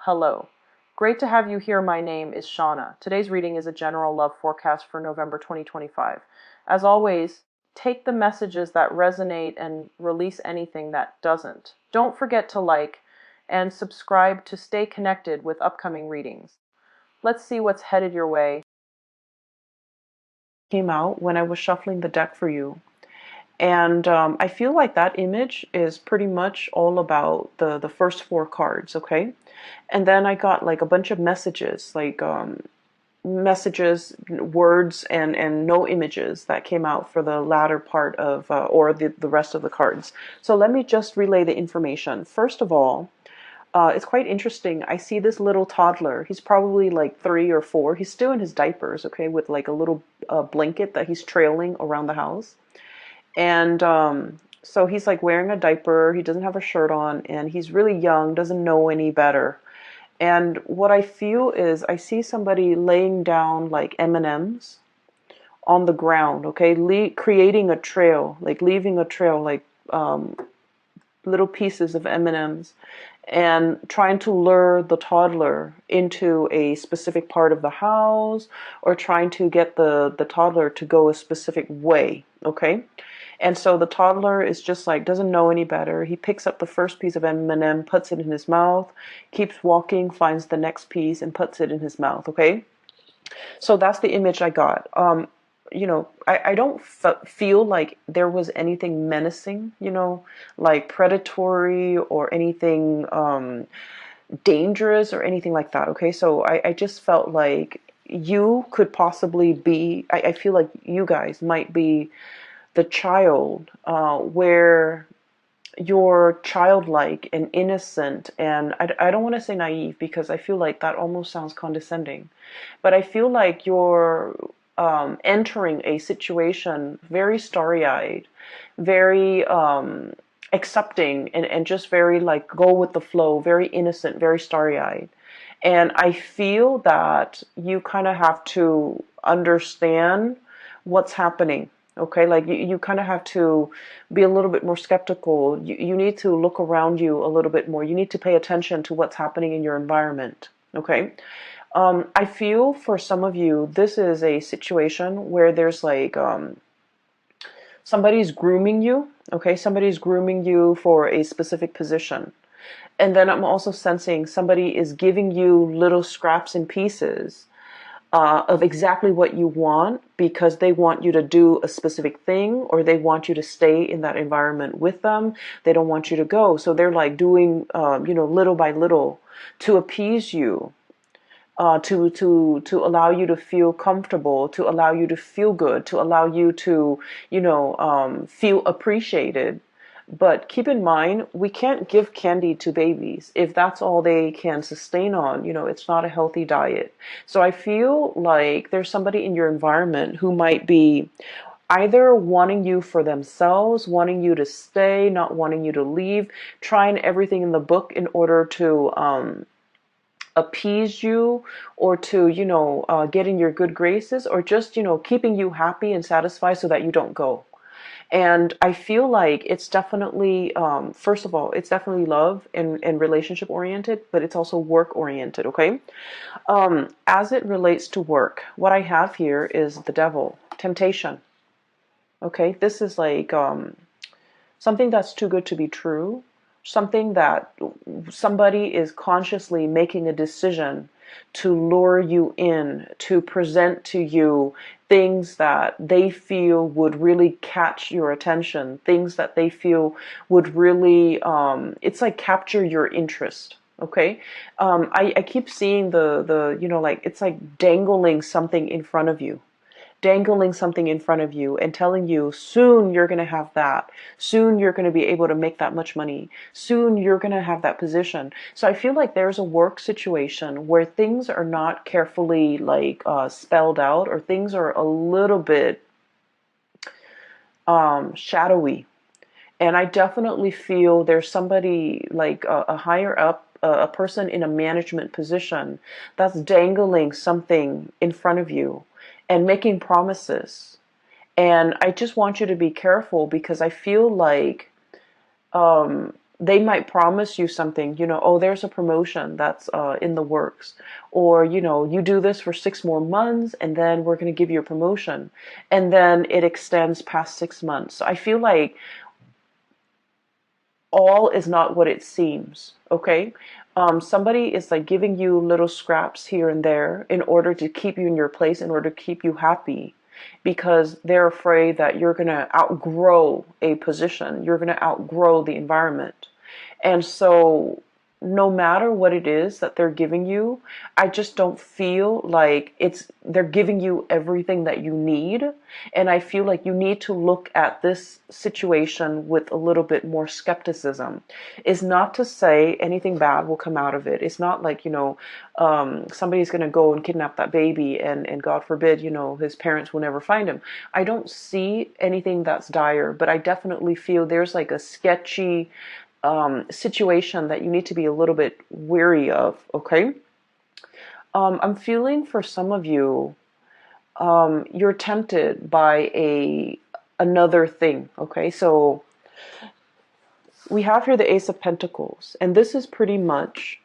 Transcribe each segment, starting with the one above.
Hello. Great to have you here. My name is Shauna. Today's reading is a general love forecast for November 2025. As always, take the messages that resonate and release anything that doesn't. Don't forget to like and subscribe to stay connected with upcoming readings. Let's see what's headed your way. Came out when I was shuffling the deck for you. And I feel like that image is pretty much all about the first four cards, okay? And then I got like a bunch of messages, like messages, words, and no images that came out for the latter part of, or the rest of the cards. So let me just relay the information. First of all, it's quite interesting. I see this little toddler. He's probably like 3 or 4. He's still in his diapers, okay, with like a little blanket that he's trailing around the house. And so he's like wearing a diaper. He doesn't have a shirt on, and he's really young, doesn't know any better. And what I feel is I see somebody laying down like M&Ms on the ground, okay, creating a trail, like leaving a trail, like little pieces of M&Ms, and trying to lure the toddler into a specific part of the house, or trying to get the toddler to go a specific way, okay? And so the toddler is just like, doesn't know any better. He picks up the first piece of M&M, puts it in his mouth, keeps walking, finds the next piece, and puts it in his mouth, okay? So that's the image I got. I don't feel like there was anything menacing, like predatory or anything dangerous or anything like that, okay? So I just felt like you could possibly be, I feel like you guys might be the child where you're childlike and innocent, and I don't want to say naive because I feel like that almost sounds condescending, but I feel like you're entering a situation very starry-eyed, very accepting, and just very like go with the flow, very innocent, very starry-eyed. And I feel that you kind of have to understand what's happening. Okay, like you kind of have to be a little bit more skeptical. You need to look around you a little bit more. You need to pay attention to what's happening in your environment. Okay, I feel for some of you, this is a situation where there's like somebody's grooming you. Okay, somebody's grooming you for a specific position. And then I'm also sensing somebody is giving you little scraps and pieces of exactly what you want, because they want you to do a specific thing, or they want you to stay in that environment with them. They don't want you to go. So they're like doing, little by little to appease you, to allow you to feel comfortable, to allow you to feel good, to allow you to, feel appreciated. But keep in mind, we can't give candy to babies if that's all they can sustain on. It's not a healthy diet. So I feel like there's somebody in your environment who might be either wanting you for themselves, wanting you to stay, not wanting you to leave, trying everything in the book in order to appease you, or to get in your good graces, or just keeping you happy and satisfied so that you don't go. And I feel like it's definitely, first of all, it's definitely love and relationship oriented, but it's also work oriented, okay? As it relates to work, what I have here is the devil, temptation, okay? This is like something that's too good to be true, something that somebody is consciously making a decision to lure you in, to present to you things that they feel would really catch your attention, things that they feel would really, it's like capture your interest. Okay, I keep seeing like it's like dangling something in front of you and telling you soon you're going to have that. Soon you're going to be able to make that much money. Soon you're going to have that position. So I feel like there's a work situation where things are not carefully like spelled out, or things are a little bit shadowy. And I definitely feel there's somebody like a higher up, a person in a management position that's dangling something in front of you and making promises. And I just want you to be careful, because I feel like they might promise you something, oh, there's a promotion that's in the works, or, you do this for 6 more months and then we're going to give you a promotion. And then it extends past 6 months. So I feel like all is not what it seems, okay? Somebody is like giving you little scraps here and there in order to keep you in your place, in order to keep you happy, because they're afraid that you're going to outgrow a position, you're going to outgrow the environment. And so no matter what it is that they're giving you, I just don't feel like they're giving you everything that you need. And I feel like you need to look at this situation with a little bit more skepticism. It's not to say anything bad will come out of it. It's not like, somebody's going to go and kidnap that baby and God forbid, his parents will never find him. I don't see anything that's dire, but I definitely feel there's like a sketchy situation that you need to be a little bit wary of, okay? I'm feeling for some of you, you're tempted by another thing, okay? So we have here the Ace of Pentacles, and this is pretty much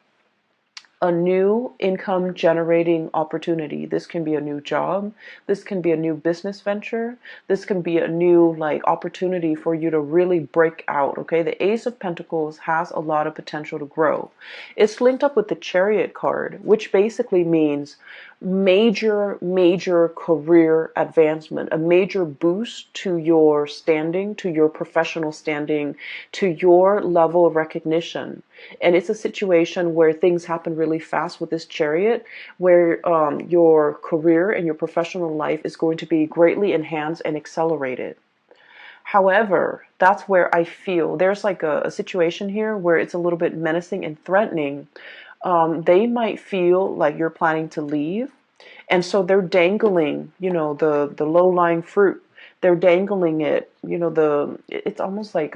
a new income generating opportunity. This can be a new job. This can be a new business venture. This can be a new opportunity for you to really break out. Okay. The Ace of Pentacles has a lot of potential to grow. It's linked up with the Chariot card, which basically means major career advancement, a major boost to your standing, to your professional standing, to your level of recognition. And it's a situation where things happen really fast with this Chariot, where your career and your professional life is going to be greatly enhanced and accelerated. However, that's where I feel there's like a situation here where it's a little bit menacing and threatening. They might feel like you're planning to leave. And so they're dangling, the low-lying fruit. They're dangling it, it's almost like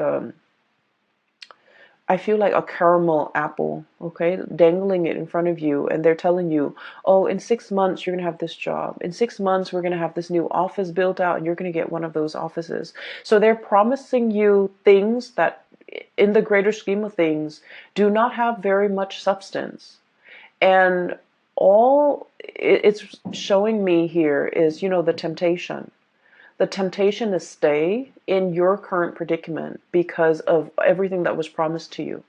I feel like a caramel apple, okay, dangling it in front of you, and they're telling you, oh, in 6 months you're gonna have this job. In 6 months we're gonna have this new office built out, and you're gonna get one of those offices. So they're promising you things that, in the greater scheme of things, do not have very much substance. And all it's showing me here is, the temptation. The temptation to stay in your current predicament because of everything that was promised to you.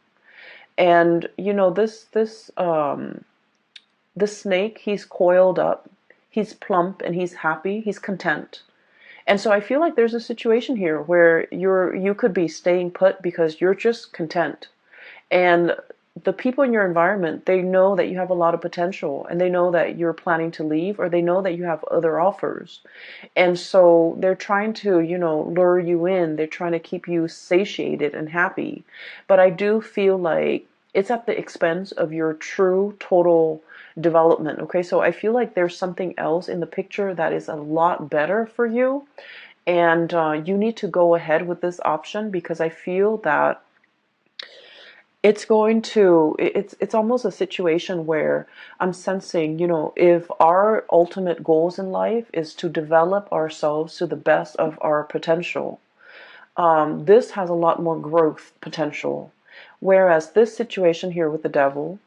And this snake, he's coiled up, he's plump, and he's happy, he's content. And so I feel like there's a situation here where you could be staying put because you're just content. And the people in your environment, they know that you have a lot of potential, and they know that you're planning to leave, or they know that you have other offers. And so they're trying to, lure you in. They're trying to keep you satiated and happy. But I do feel like it's at the expense of your true total development. Okay, so I feel like there's something else in the picture that is a lot better for you. And you need to go ahead with this option, because I feel that it's almost a situation where I'm sensing, if our ultimate goals in life is to develop ourselves to the best of our potential, this has a lot more growth potential. Whereas this situation here with the devil,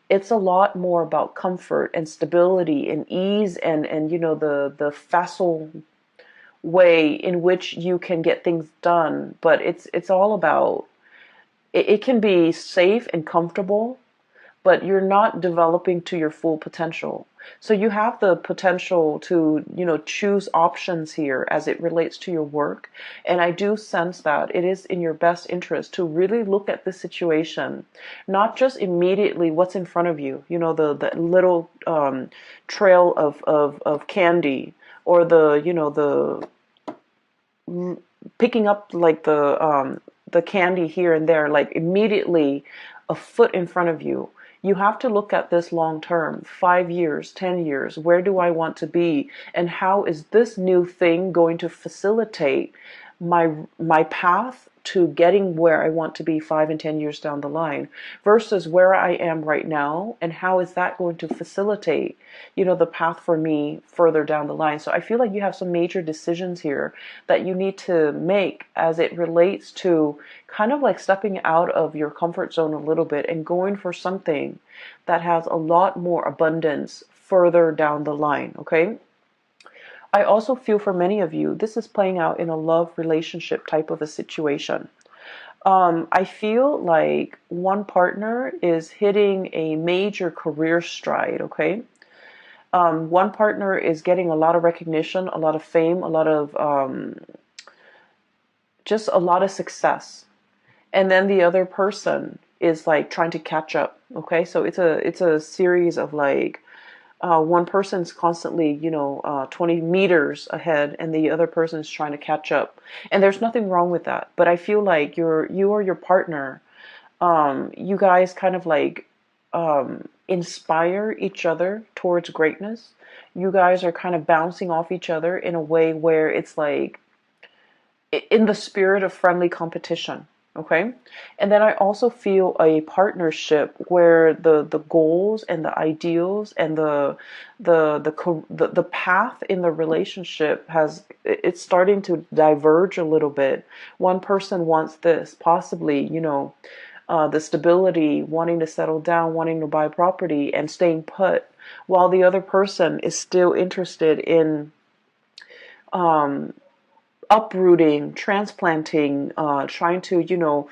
it's a lot more about comfort and stability and ease, and the facile way in which you can get things done. But it's all about, it can be safe and comfortable, but you're not developing to your full potential. So you have the potential to, choose options here as it relates to your work. And I do sense that it is in your best interest to really look at this situation, not just immediately what's in front of you, the little trail of candy, or the picking up like the candy here and there, like immediately a foot in front of you. You have to look at this long term, 5 years, 10 years. Where do I want to be? And how is this new thing going to facilitate my path to getting where I want to be 5 and 10 years down the line versus where I am right now, and how is that going to facilitate, the path for me further down the line. So I feel like you have some major decisions here that you need to make as it relates to kind of like stepping out of your comfort zone a little bit and going for something that has a lot more abundance further down the line, okay? I also feel for many of you, this is playing out in a love relationship type of a situation. I feel like one partner is hitting a major career stride, okay? One partner is getting a lot of recognition, a lot of fame, a lot of just a lot of success. And then the other person is like trying to catch up, okay? So it's a series of like one person's constantly, 20 meters ahead, and the other person is trying to catch up. And there's nothing wrong with that. But I feel like you or your partner, you guys kind of like inspire each other towards greatness. You guys are kind of bouncing off each other in a way where it's like in the spirit of friendly competition. Okay. And then I also feel a partnership where the goals and the ideals and the path in the relationship it's starting to diverge a little bit. One person wants this, possibly, the stability, wanting to settle down, wanting to buy property and staying put, while the other person is still interested in uprooting, transplanting, trying to,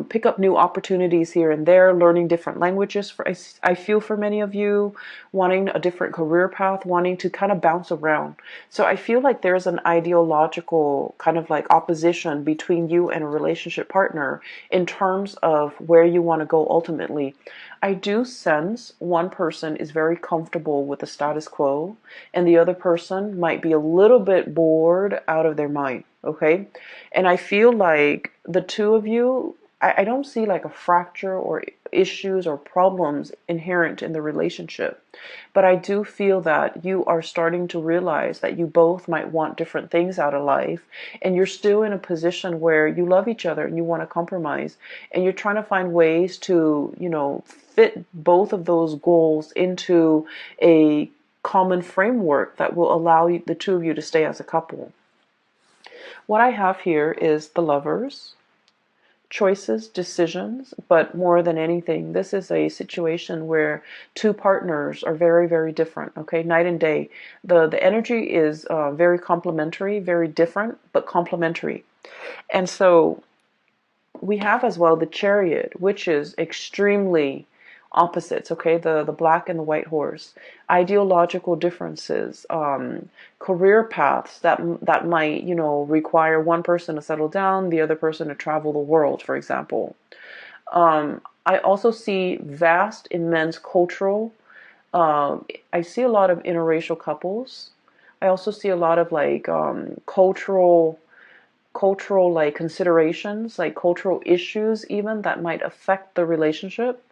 pick up new opportunities here and there, learning different languages. I feel for many of you, wanting a different career path, wanting to kind of bounce around. So I feel like there's an ideological kind of like opposition between you and a relationship partner in terms of where you want to go ultimately. I do sense one person is very comfortable with the status quo, and the other person might be a little bit bored out of their mind, okay? And I feel like the two of you, I don't see like a fracture or issues or problems inherent in the relationship. But I do feel that you are starting to realize that you both might want different things out of life, and you're still in a position where you love each other and you want to compromise, and you're trying to find ways to, fit both of those goals into a common framework that will allow the two of you to stay as a couple. What I have here is the Lovers, choices, decisions, but more than anything, this is a situation where two partners are very, very different, okay? Night and day. The energy is very complementary, very different, but complementary. And so we have as well the Chariot, which is extremely opposites, okay? The black and the white horse, ideological differences, career paths that might, require one person to settle down, the other person to travel the world, for example. I also see vast, immense cultural. I see a lot of interracial couples. I also see a lot of like cultural like considerations, like cultural issues even that might affect the relationship.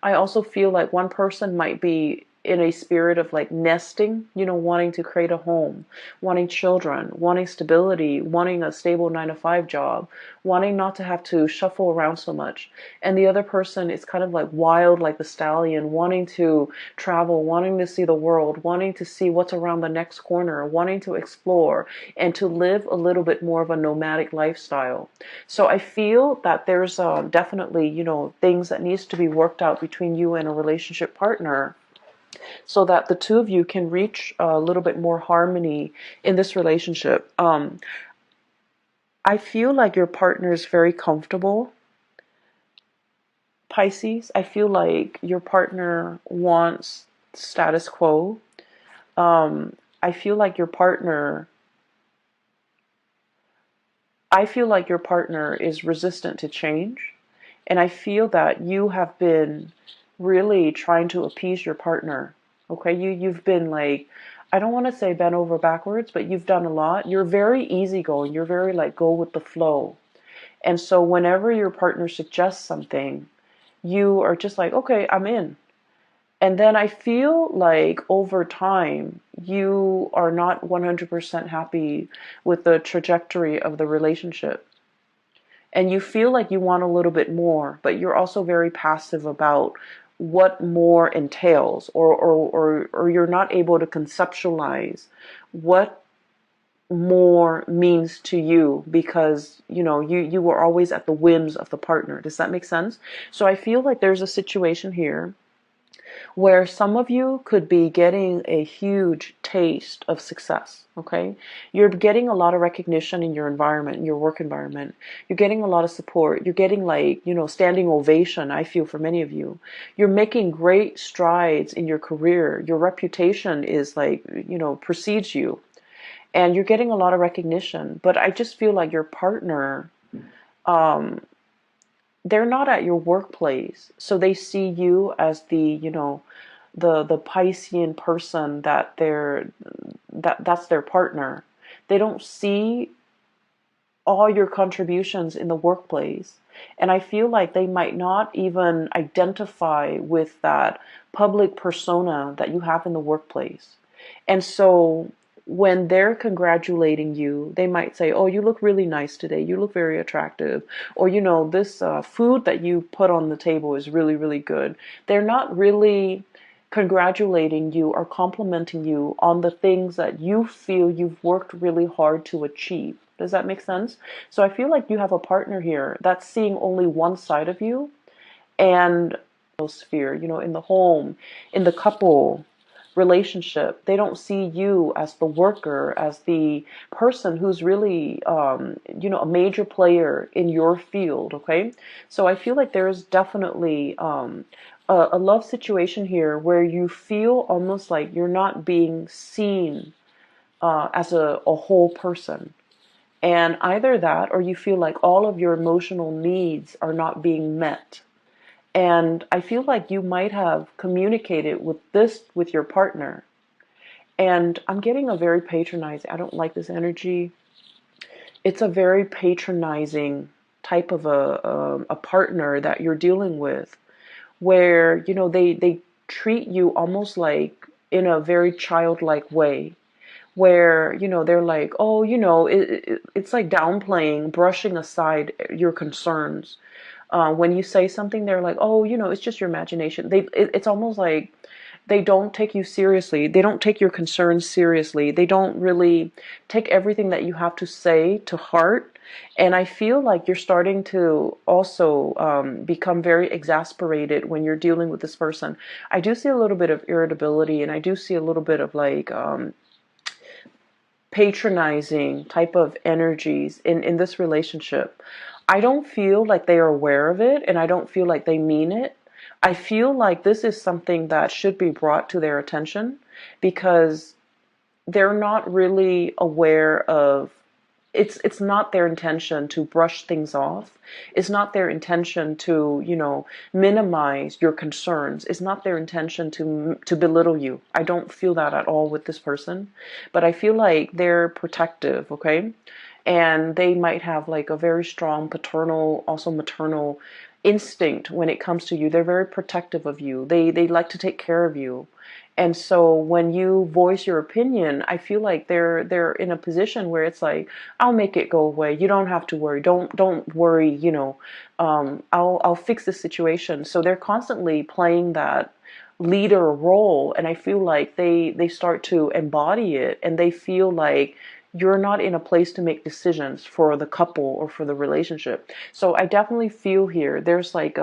I also feel like one person might be in a spirit of like nesting, wanting to create a home, wanting children, wanting stability, wanting a stable 9 to 5 job, wanting not to have to shuffle around so much. And the other person is kind of like wild, like the stallion, wanting to travel, wanting to see the world, wanting to see what's around the next corner, wanting to explore and to live a little bit more of a nomadic lifestyle. So I feel that there's definitely, things that needs to be worked out between you and a relationship partner, so that the two of you can reach a little bit more harmony in this relationship. I feel like your partner is very comfortable, Pisces. I feel like your partner wants status quo. I feel like your partner is resistant to change. And I feel that you have been really trying to appease your partner. Okay, you've been like, I don't want to say bent over backwards, but you've done a lot. You're very easygoing. You're very like go with the flow. And so whenever your partner suggests something, you are just like, okay, I'm in. And then I feel like over time, you are not 100% happy with the trajectory of the relationship. And you feel like you want a little bit more, but you're also very passive about what more entails, or you're not able to conceptualize what more means to you, because you were always at the whims of the partner. Does that make sense? So I feel like there's a situation here where some of you could be getting a huge taste of success. Okay, you're getting a lot of recognition in your environment, in your work environment. You're getting a lot of support. You're getting, like, standing ovation. I feel for many of you, you're making great strides in your career. Your reputation is, like, precedes you, and you're getting a lot of recognition. But I just feel like your partner, um, they're not at your workplace, so they see you as the Piscean person that's their partner. They don't see all your contributions in the workplace, and I feel like they might not even identify with that public persona that you have in the workplace. And so when they're congratulating you, they might say, "Oh, you look really nice today. You look very attractive." Or, "This food that you put on the table is really, really good." They're not really congratulating you or complimenting you on the things that you feel you've worked really hard to achieve. Does that make sense? So I feel like you have a partner here that's seeing only one side of you, and sphere, in the home, in the couple relationship, they don't see you as the worker, as the person who's really, a major player in your field. Okay, so I feel like there's definitely a love situation here where you feel almost like you're not being seen as a whole person. And either that, or you feel like all of your emotional needs are not being met. And I feel like you might have communicated with your partner. And I'm getting a very patronizing, I don't like this energy. It's a very patronizing type of a partner that you're dealing with, where, they treat you almost like in a very childlike way, where, they're like, "Oh, it's like downplaying, brushing aside your concerns. When you say something, they're like, "Oh, it's just your imagination." It's almost like they don't take you seriously. They don't take your concerns seriously. They don't really take everything that you have to say to heart. And I feel like you're starting to also become very exasperated when you're dealing with this person. I do see a little bit of irritability, and I do see a little bit of, like, patronizing type of energies in this relationship. I don't feel like they are aware of it, and I don't feel like they mean it. I feel like this is something that should be brought to their attention, because they're not really aware of, it's not their intention to brush things off. It's not their intention to, minimize your concerns. It's not their intention to belittle you. I don't feel that at all with this person. But I feel like they're protective, okay? And they might have, like, a very strong paternal, also maternal instinct when it comes to you. They're very protective of you. They like to take care of you. And so when you voice your opinion, I feel like they're in a position where it's like, "I'll make it go away. You don't have to worry. Don't worry. I'll fix the situation." So they're constantly playing that leader role, and I feel like they start to embody it, and they feel like you're not in a place to make decisions for the couple or for the relationship. So I definitely feel here there's, like,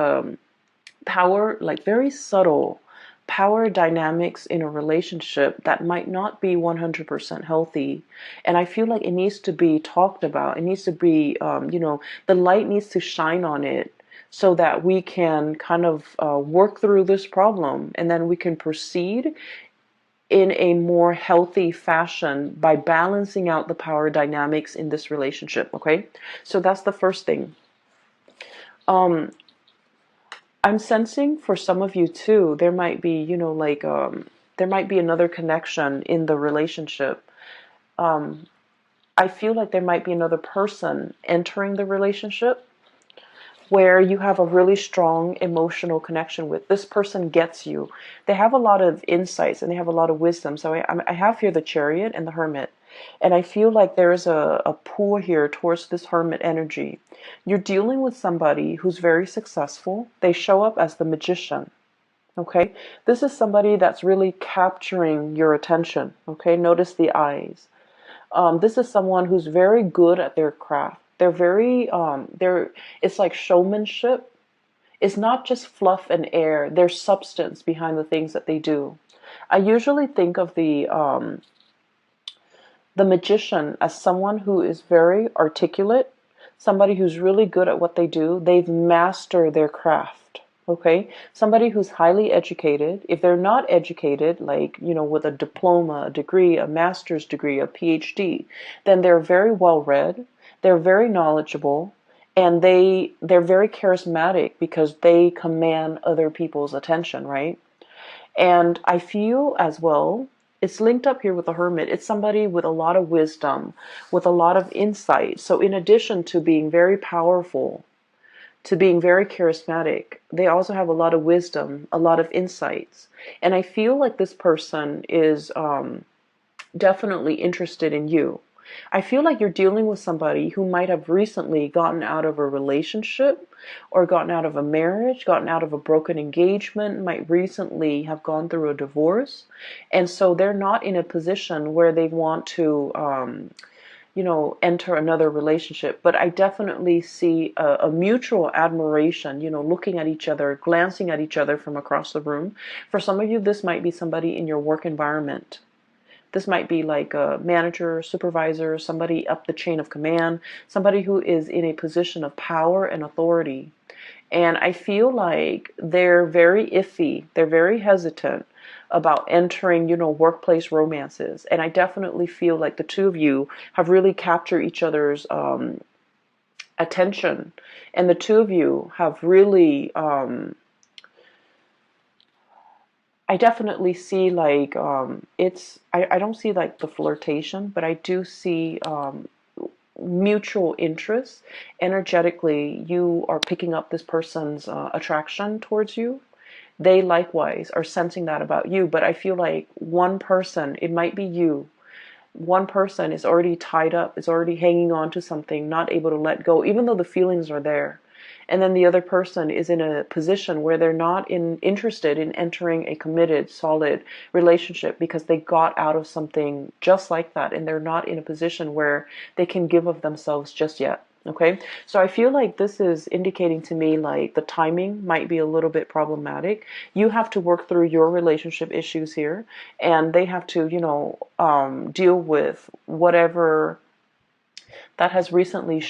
power, like very subtle power dynamics in a relationship that might not be 100% healthy. And I feel like it needs to be talked about. It needs to be, the light needs to shine on it, so that we can kind of work through this problem, and then we can proceed in a more healthy fashion by balancing out the power dynamics in this relationship. Okay, so that's the first thing. um I'm sensing for some of you too, there might be, like, there might be another connection in the relationship. Um, I feel like there might be another person entering the relationship. where you have a really strong emotional connection with. This person gets you. They have a lot of insights and they have a lot of wisdom. So I have here the Chariot and the Hermit. And I feel like there is a pull here towards this Hermit energy. You're dealing with somebody who's very successful. They show up as the Magician. Okay, this is somebody that's really capturing your attention. Okay, notice the eyes. This is someone who's very good at their craft. They're very, it's like showmanship. It's not just fluff and air. There's substance behind the things that they do. I usually think of the magician as someone who is very articulate, somebody who's really good at what they do. They've mastered their craft. Okay, somebody who's highly educated. If they're not educated, like, with a diploma, a degree, a master's degree, a PhD, then they're very well read, they're very knowledgeable, and they're very charismatic because they command other people's attention, right? And I feel as well, it's linked up here with the Hermit. It's somebody with a lot of wisdom, with a lot of insight. So in addition to being very powerful, to being very charismatic, they also have a lot of wisdom, a lot of insights. And I feel like this person is definitely interested in you. I feel like you're dealing with somebody who might have recently gotten out of a relationship or gotten out of a marriage, gotten out of a broken engagement, might recently have gone through a divorce. And so they're not in a position where they want to enter another relationship. But I definitely see a mutual admiration, looking at each other, glancing at each other from across the room. For some of you, this might be somebody in your work environment. This might be like a manager, supervisor, somebody up the chain of command, somebody who is in a position of power and authority. And I feel like they're very iffy. They're very hesitant about entering, workplace romances. And I definitely feel like the two of you have really captured each other's attention. And the two of you have really, I definitely see like, I don't see like the flirtation, but I do see mutual interest. Energetically, you are picking up this person's attraction towards you. They likewise are sensing that about you. But I feel like one person, it might be you, one person is already tied up, is already hanging on to something, not able to let go, even though the feelings are there. And then the other person is in a position where they're not interested in entering a committed, solid relationship because they got out of something just like that, and they're not in a position where they can give of themselves just yet. Okay, so I feel like this is indicating to me like the timing might be a little bit problematic. You have to work through your relationship issues here, and they have to, deal with whatever that has recently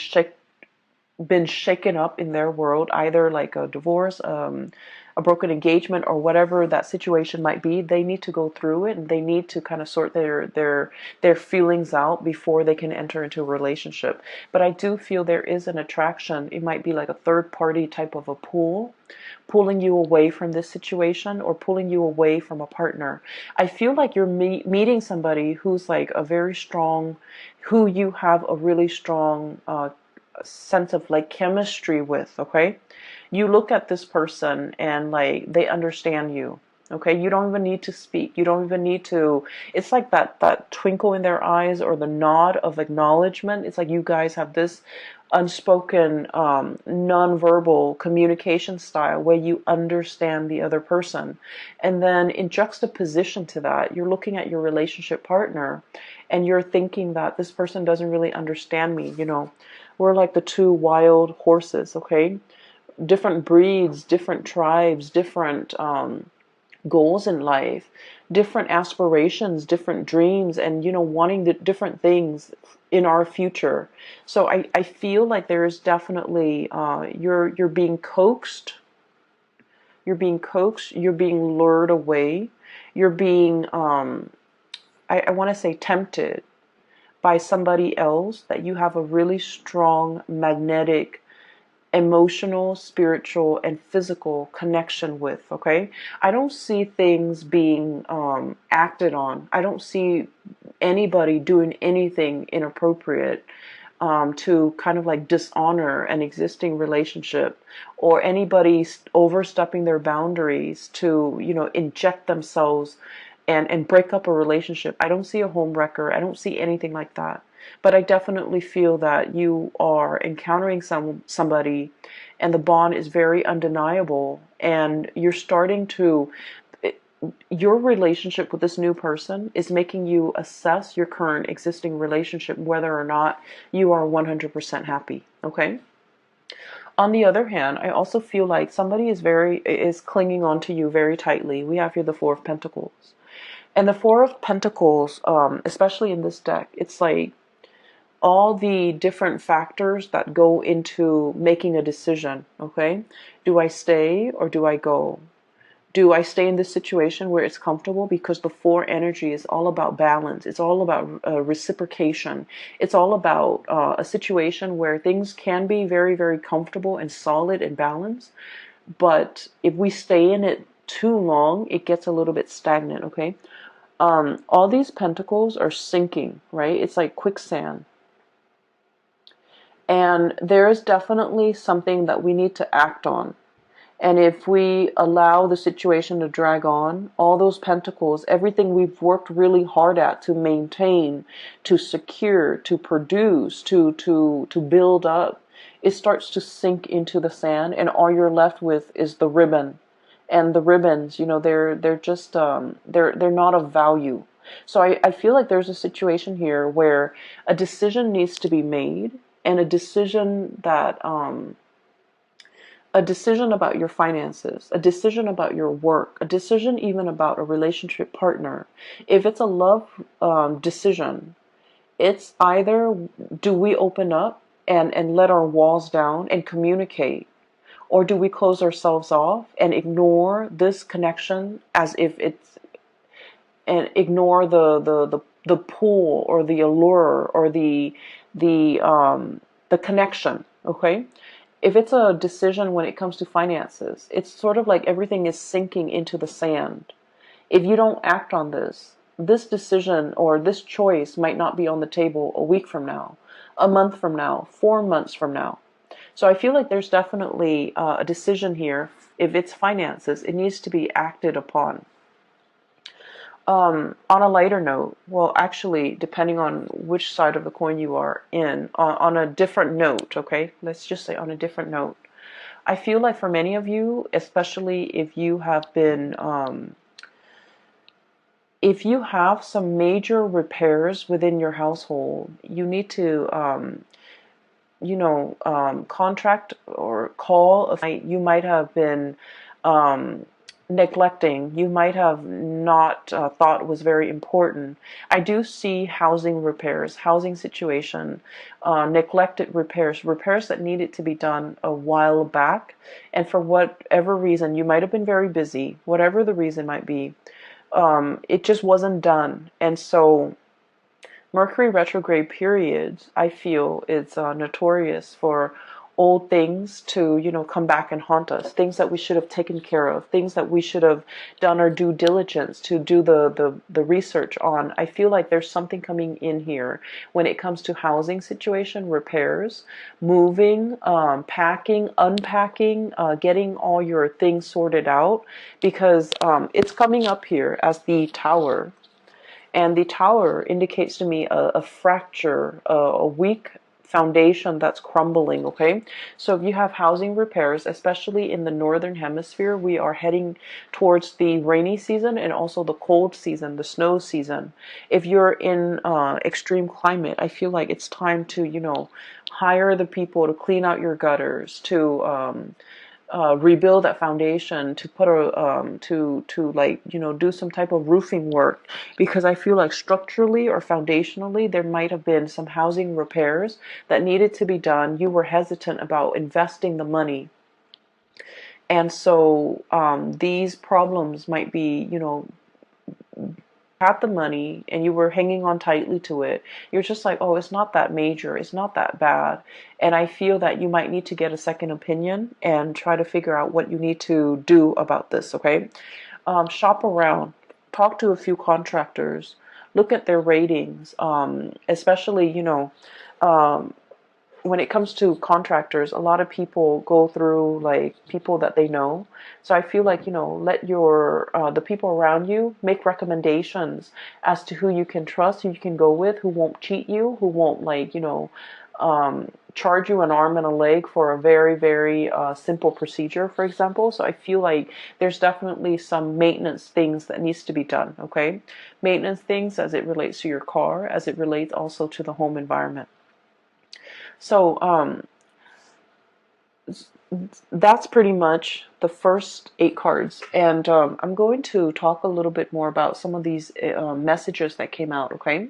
been shaken up in their world, either like a divorce, a broken engagement, or whatever that situation might be. They need to go through it, and they need to kind of sort their feelings out before they can enter into a relationship. But I do feel there is an attraction. It might be like a third party type of a pull, pulling you away from this situation or pulling you away from a partner. I feel like you're meeting somebody who's like a very strong, who you have a really strong sense of like chemistry with. Okay, you look at this person and like they understand you. Okay, you don't even need to speak, you don't even need to, it's like that twinkle in their eyes or the nod of acknowledgement. It's like you guys have this unspoken non-verbal communication style where you understand the other person. And then in juxtaposition to that, you're looking at your relationship partner and you're thinking that this person doesn't really understand me. We're like the two wild horses. Okay, different breeds, different tribes, different goals in life, different aspirations, different dreams, and wanting the different things in our future. So I feel like there is definitely you're being coaxed, you're being lured away, you're being I want to say tempted by somebody else that you have a really strong magnetic, emotional, spiritual, and physical connection with. Okay, I don't see things being acted on. I don't see anybody doing anything inappropriate. to kind of like dishonor an existing relationship, or anybody overstepping their boundaries to, inject themselves and break up a relationship. I don't see a home wrecker. I don't see anything like that. But I definitely feel that you are encountering somebody and the bond is very undeniable, and you're starting to your relationship with this new person is making you assess your current existing relationship, whether or not you are 100% happy. Okay. On the other hand, I also feel like somebody is clinging on to you very tightly. We have here the Four of Pentacles, and the Four of Pentacles, especially in this deck, it's like all the different factors that go into making a decision. Okay, do I stay or do I go? Do I stay in this situation where it's comfortable? Because the four energy is all about balance. It's all about reciprocation. It's all about a situation where things can be very, very comfortable and solid and balanced. But if we stay in it too long, it gets a little bit stagnant, okay? All these pentacles are sinking, right? It's like quicksand. And there is definitely something that we need to act on. And if we allow the situation to drag on, all those pentacles, everything we've worked really hard at to maintain, to secure, to produce, to build up, it starts to sink into the sand, and all you're left with is the ribbon. And the ribbons, they're just they're not of value. So I feel like there's a situation here where a decision needs to be made, and a decision about your finances, a decision about your work, a decision even about a relationship partner. If it's a love decision, it's either do we open up and let our walls down and communicate, or do we close ourselves off and ignore this connection as if it's, and ignore the pull or the allure or the connection, okay? If it's a decision when it comes to finances, it's sort of like everything is sinking into the sand. If you don't act on this decision or this choice might not be on the table a week from now, a month from now, 4 months from now. So I feel like there's definitely a decision here. If it's finances, it needs to be acted upon. On a lighter note, well, actually, depending on which side of the coin you are in, on a different note, okay? Let's just say on a different note. I feel like for many of you, especially if you have been, if you have some major repairs within your household, you need to, contract or call. You might have been neglecting, you might have not thought was very important. I do see housing repairs, housing situation, neglected repairs, repairs that needed to be done a while back, and for whatever reason, you might have been very busy, whatever the reason might be, it just wasn't done. And so Mercury retrograde periods, I feel, is notorious for old things to, come back and haunt us. Things that we should have taken care of. Things that we should have done our due diligence to do the research on. I feel like there's something coming in here when it comes to housing situation, repairs, moving, packing, unpacking, getting all your things sorted out, because it's coming up here as the Tower. And the Tower indicates to me a fracture, a weak foundation that's crumbling, okay? So if you have housing repairs, especially in the northern hemisphere, we are heading towards the rainy season and also the cold season, the snow season. If you're in extreme climate, I feel like it's time to, hire the people to clean out your gutters, to rebuild that foundation, to put a to like do some type of roofing work, because I feel like structurally or foundationally there might have been some housing repairs that needed to be done. You were hesitant about investing the money, and so these problems might be, had the money and you were hanging on tightly to it. You're just like, oh, it's not that major, it's not that bad. And I feel that you might need to get a second opinion and try to figure out what you need to do about this, okay? Shop around, talk to a few contractors, look at their ratings, especially, when it comes to contractors, a lot of people go through like people that they know. So I feel like, let your the people around you make recommendations as to who you can trust, who you can go with, who won't cheat you, who won't like, charge you an arm and a leg for a very, very simple procedure, for example. So I feel like there's definitely some maintenance things that needs to be done, okay? Maintenance things as it relates to your car, as it relates also to the home environment. So that's pretty much the first 8 cards. And I'm going to talk a little bit more about some of these messages that came out, okay?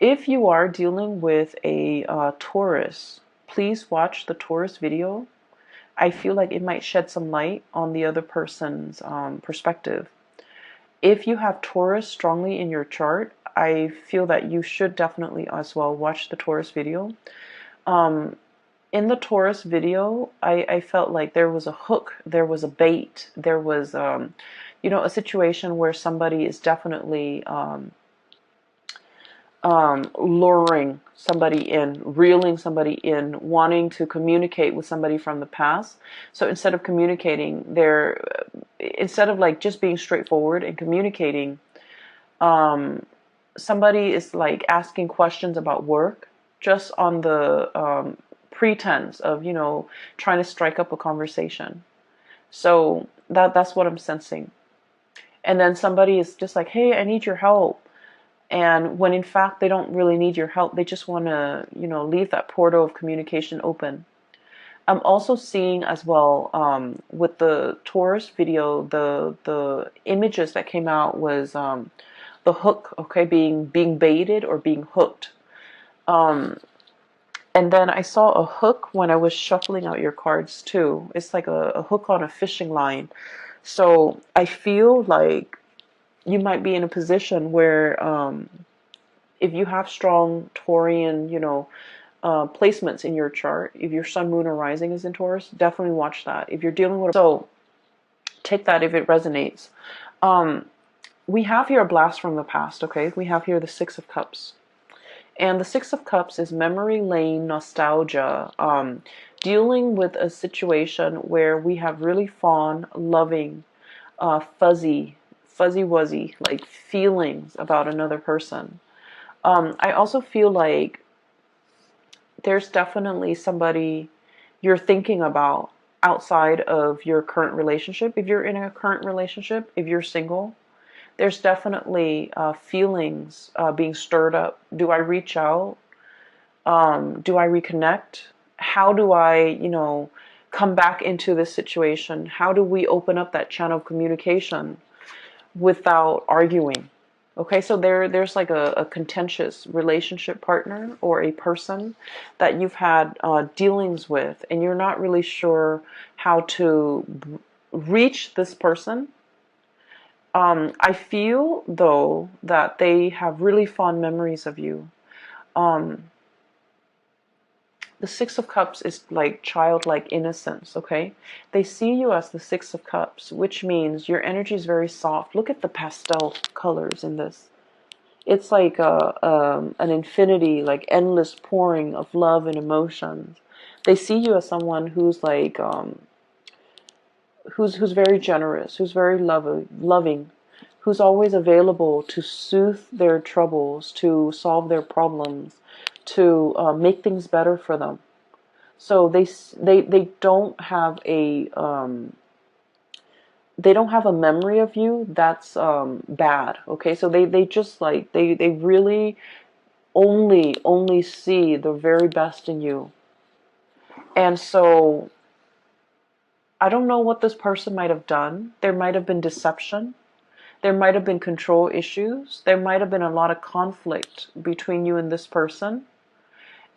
If you are dealing with a Taurus, please watch the Taurus video. I feel like it might shed some light on the other person's perspective. If you have Taurus strongly in your chart, I feel that you should definitely as well watch the Taurus video. In the Taurus video, I felt like there was a hook, there was a bait, there was, a situation where somebody is definitely luring somebody in, reeling somebody in, wanting to communicate with somebody from the past. So instead of communicating, instead of like just being straightforward and communicating, somebody is like asking questions about work just on the pretense of, trying to strike up a conversation. So that's what I'm sensing. And then somebody is just like, hey, I need your help. And when in fact they don't really need your help, they just want to, leave that portal of communication open. I'm also seeing as well with the Taurus video, the images that came out was the hook, okay, being baited or being hooked. And then I saw a hook when I was shuffling out your cards too. It's like a hook on a fishing line. So I feel like you might be in a position where if you have strong Taurian, placements in your chart, if your sun, moon, or rising is in Taurus, definitely watch that. If you're dealing with, so take that if it resonates. We have here a blast from the past, okay? We have here the Six of Cups. And the Six of Cups is memory lane, nostalgia, dealing with a situation where we have really fond, loving, fuzzy wuzzy, like feelings about another person. I also feel like there's definitely somebody you're thinking about outside of your current relationship. If you're in a current relationship, if you're single, there's definitely feelings being stirred up. Do I reach out? Do I reconnect? How do I, come back into this situation? How do we open up that channel of communication without arguing? Okay, so there's like a contentious relationship partner or a person that you've had dealings with, and you're not really sure how to reach this person. I feel, though, that they have really fond memories of you. The Six of Cups is like childlike innocence, okay? They see you as the Six of Cups, which means your energy is very soft. Look at the pastel colors in this. It's like an infinity, like endless pouring of love and emotions. They see you as someone who's like, who's very generous, who's very loving, who's always available to soothe their troubles, to solve their problems, to make things better for them. So they don't have a memory of you that's bad. Okay, so they just like they really only see the very best in you. And so I don't know what this person might have done. There might have been deception. There might have been control issues. There might have been a lot of conflict between you and this person.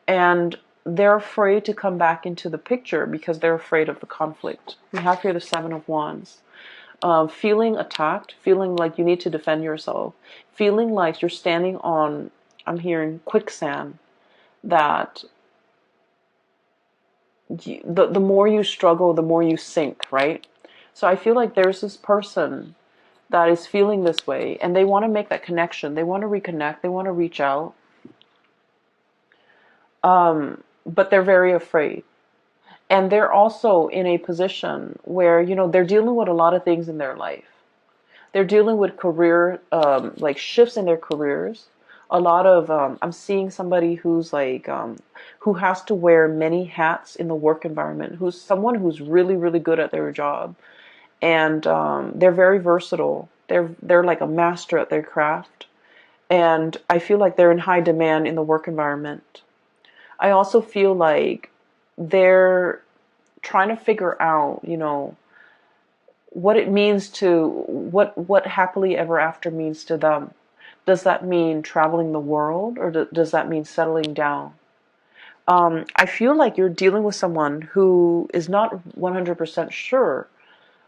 And they're afraid to come back into the picture because they're afraid of the conflict. We have here the Seven of Wands. Feeling attacked, feeling like you need to defend yourself, feeling like you're standing on, I'm hearing, quicksand, that the more you struggle, the more you sink, right? So I feel like there's this person that is feeling this way, and they want to make that connection. They want to reconnect. They want to reach out. but they're very afraid. And they're also in a position where, they're dealing with a lot of things in their life. They're dealing with career, like shifts in their careers. A lot of, I'm seeing somebody who's like, who has to wear many hats in the work environment, who's someone who's really, really good at their job. And they're very versatile. They're like a master at their craft. And I feel like they're in high demand in the work environment. I also feel like they're trying to figure out, what it means to what happily ever after means to them. Does that mean traveling the world, or does that mean settling down? I feel like you're dealing with someone who is not 100% sure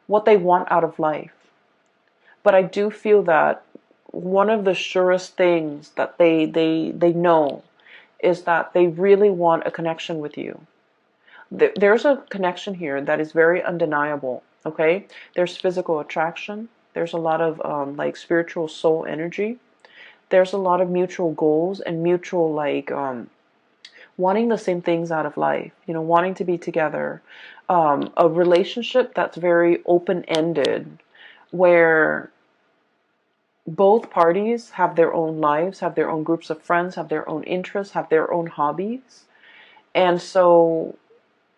what they want out of life. But I do feel that one of the surest things that they know is that they really want a connection with you. There's a connection here that is very undeniable. Okay, there's physical attraction. There's a lot of like spiritual soul energy. There's a lot of mutual goals and mutual like wanting the same things out of life. Wanting to be together. A relationship that's very open-ended, where both parties have their own lives, have their own groups of friends, have their own interests, have their own hobbies. And so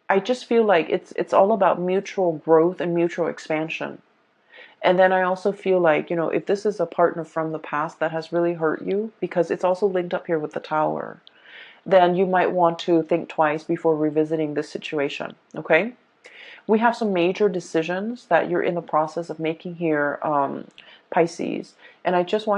I just feel like it's all about mutual growth and mutual expansion. And then I also feel like, if this is a partner from the past that has really hurt you, because it's also linked up here with the Tower, then you might want to think twice before revisiting this situation, okay? We have some major decisions that you're in the process of making here, Pisces. And I just want